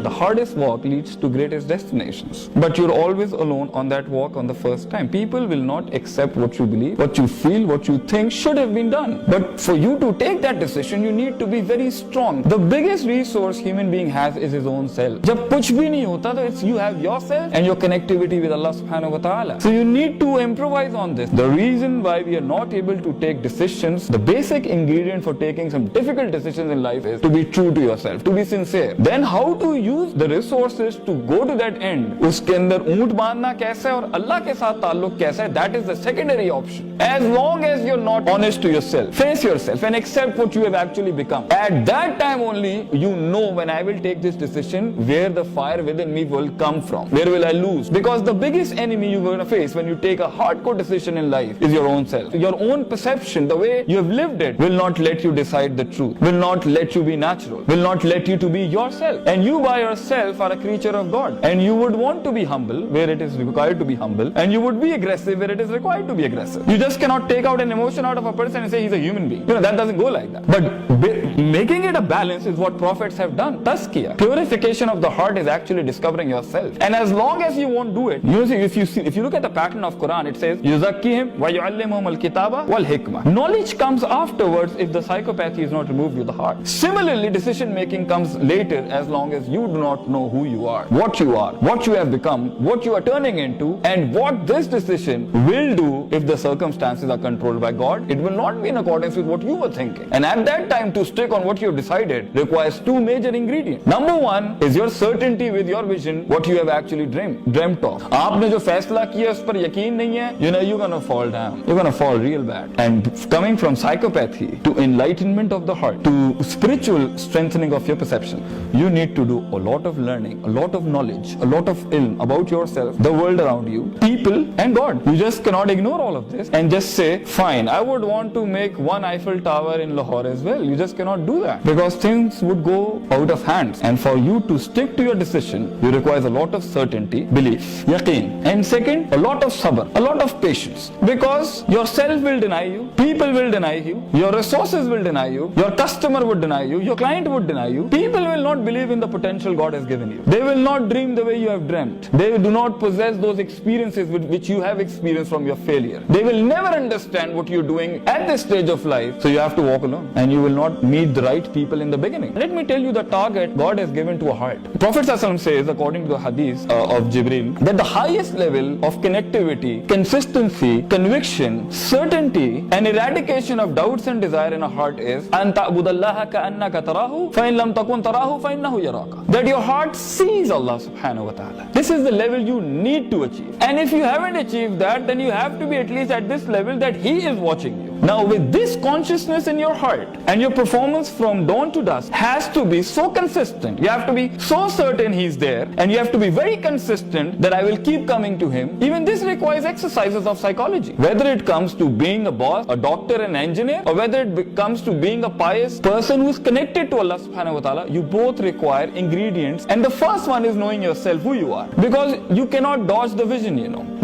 the hardest walk leads to greatest destinations, but you're always alone on that walk on the first time. People will not accept what you believe, what you feel, what you think should have been done. But for you to take that decision, you need to be very strong. The biggest resource human being has is his own self. जब कुछ भी नहीं होता तो it's you have yourself and your connectivity with Allah subhanahu wa ta'ala. So you need to improvise on this. The reason why we are not able to take decisions, the basic ingredient for taking some difficult decisions in life is to be true to yourself, to be sincere. Then how to use the resources to go to that end, उसके अंदर ऊंट बांधना कैसे और अल्लाह के साथ ताल्लुक कैसे है, that is the secondary option. As long as you're not honest to yourself, face yourself and accept what you have actually become. At that time only you know, when I will take this decision, where the fire within me will come from, where will I lose. Because the biggest enemy you're going to face when you take a hardcore decision in life is your own self. Your own perception, the way you have lived it, will not let you decide the truth, will not let you be natural, will not let you to be yourself. And you by yourself are a creature of God, and you would want to be humble where it is required to be humble, and you would be aggressive where it is required to be aggressive. You just cannot take out an emotion out of a person and say he's a human being. That doesn't go like that. But making it a balance is what prophets have done. Tazkiyah, purification of the heart, is actually discovering yourself. And as long as you won't do it, if you look at the pattern of Quran, it says yuzakkihim wa yu'allimuhum al-kitaba wal hikmah. Knowledge comes afterwards if the psychopathy is not removed with the heart. Similarly, decision making comes later as long as you do not know who you are, what you have become, what you are turning into, and what this decision will do if the circumstances are controlled by God. It will not be in accordance with what you were thinking. And at that time, to stick on what you have decided requires two major ingredients. Number one is your certainty with your vision, what you have actually dreamt of. आपने जो फैसला किया उस पर यकीन नहीं है, you're gonna fall down. You're gonna fall real bad. And coming from psychopathy to enlightenment of the heart, to spiritual strengthening of your perception, you need to do a lot of learning, a lot of knowledge, a lot of ilm about yourself, the world around you, people, and God. You just cannot ignore all of this and just say, fine, I would want to make one Eiffel Tower in Lahore as well. You just cannot do that, because things would go out of hands. And for you to stick to your decision, you require a lot of certainty, belief, yaqeen. And second, a lot of sabr, a lot of patience, because yourself will deny you, people will deny you, your resources will deny you, your customer would deny you, your client would deny you. People will not believe in the potential God has given you. They will not dream the way you have dreamt. They do not possess those experiences which you have experienced from your failure. They will never understand what you're doing at this stage of life. So you have to walk alone, and you will not meet the right people in the beginning. Let me tell you the target God has given to a heart. Prophet ﷺ says, according to the hadith of Jibreel, that the highest level of connectivity, consistency, conviction, certainty, and eradication of doubts and desire in a heart is أن تعبد الله كأنك تراه فإن لم تكن تراه فإنه يراك. That your heart sees Allah subhanahu wa ta'ala. This is the level you need to achieve. And if you haven't achieved that, then you have to be at least at this level that He is watching you. Now with this consciousness in your heart, and your performance from dawn to dusk has to be so consistent, you have to be so certain He's there, and you have to be very consistent that I will keep coming to Him. Even this requires exercises of psychology. Whether it comes to being a boss, a doctor, an engineer, or whether it comes to being a pious person who is connected to Allah subhanahu wa ta'ala, you both require ingredients. And the first one is knowing yourself, who you are. Because you cannot dodge the vision,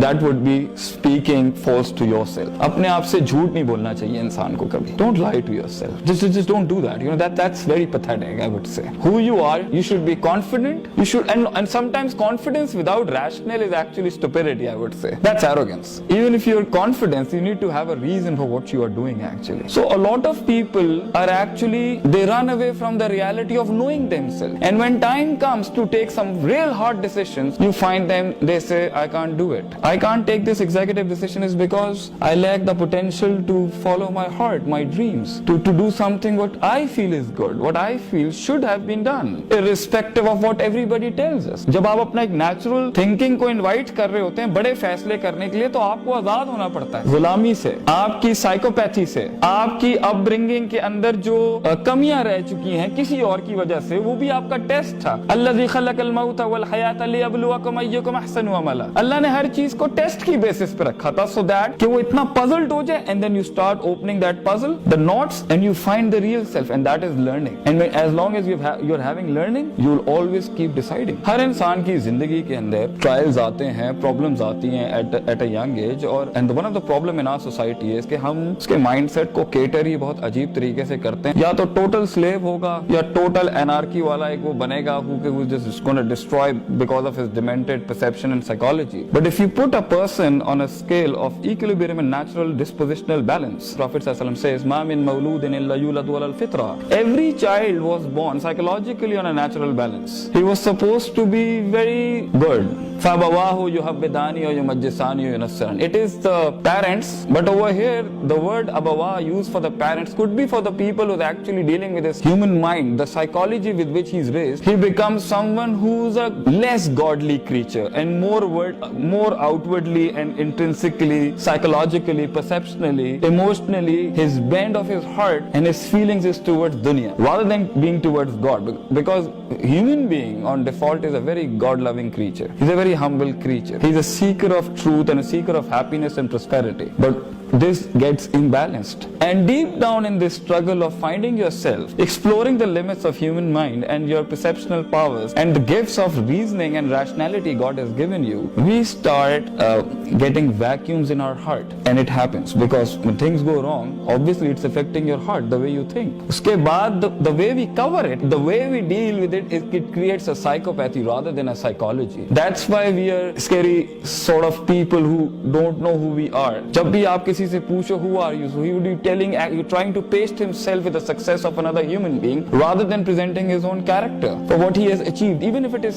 That would be speaking false to yourself. अपने आप से झूठ नहीं बोलना चाहिए इंसान को कभी. Don't lie to yourself. Just don't do that. That's very pathetic, I would say. Who you are, you should be confident. You should, and sometimes confidence without rationale is actually stupidity, I would say. That's arrogance. Even if you're confident, you need to have a reason for what you are doing actually. So a lot of people are actually, they run away from the reality of knowing themselves. And when time comes to take some real hard decisions, you find them, they say, I can't do it. I can't take this executive decision is because I lack the potential to follow my heart, my dreams, to do something what I feel is good, what I feel should have been done, irrespective of what everybody tells us. जब आप अपना एक natural thinking को invite कर रहे होते हैं बड़े फैसले करने के लिए, तो आपको आजाद होना पड़ता है गुलामी से, आपकी साइकोपैथी से, आपकी अपब्रिंगिंग के अंदर जो कमियां रह चुकी हैं किसी और की वजह से, वो भी आपका टेस्ट था. अल्लज़ी खलक़ल मौत वल हयात लियब्लुवकुम अय्युकुम अहसनु अमला. अल्लाह ने हर चीज को टेस्ट की बेसिस पे रखा था, so that कि वो इतना puzzled हो जाए, and then you start start opening that puzzle, the knots, and you find the real self, and that is learning. And as long as you're having learning, you will always keep deciding. हर इंसान की जिंदगी के अंदर trials आते हैं, problems आती हैं at a young age, और and one of the problem in our society is कि हम उसके माइंडसेट को केटर ही बहुत अजीब तरीके से करते हैं. या तो टोटल स्लेव होगा या टोटल एनार्की वाला एक वो बनेगा who's just going to destroy because of his demented perception and psychology. But if you put a person on a scale of equilibrium and natural dispositional balance, Prophet ﷺ says, "Ma min mawludin illa yuladu ala al-fitra." Every child was born psychologically on a natural balance. He was supposed to be very good. فَأَبَوَاهُ يُحَبِّدَانِ وَيُمَجِّسَانِ وَيُنَصِّرَانِ. It is the parents, but over here the word abawa used for the parents could be for the people who are actually dealing with his human mind, the psychology with which he's raised. He becomes someone who's a less godly creature and more outwardly and intrinsically, psychologically, perceptionally, emotionally, his bend of his heart and his feelings is towards dunya rather than being towards God, because human being on default is a very God-loving creature. He's a very humble creature. He's a seeker of truth and a seeker of happiness and prosperity. But this gets imbalanced. And deep down in this struggle of finding yourself, exploring the limits of human mind and your perceptual powers and the gifts of reasoning and rationality God has given you, we start getting vacuums in our heart. And it happens because when things go wrong, obviously it's affecting your heart, the way you think. Uske baad, the way we cover it, the way we deal with it, it creates a psychopathy rather than a psychology. That's why we are scary sort of people who don't know who we are. जब भी आप किसी से पूछो who are you, so he would be telling you, trying to paste himself with the success of another human being rather than presenting his own character for what he has achieved, even if it is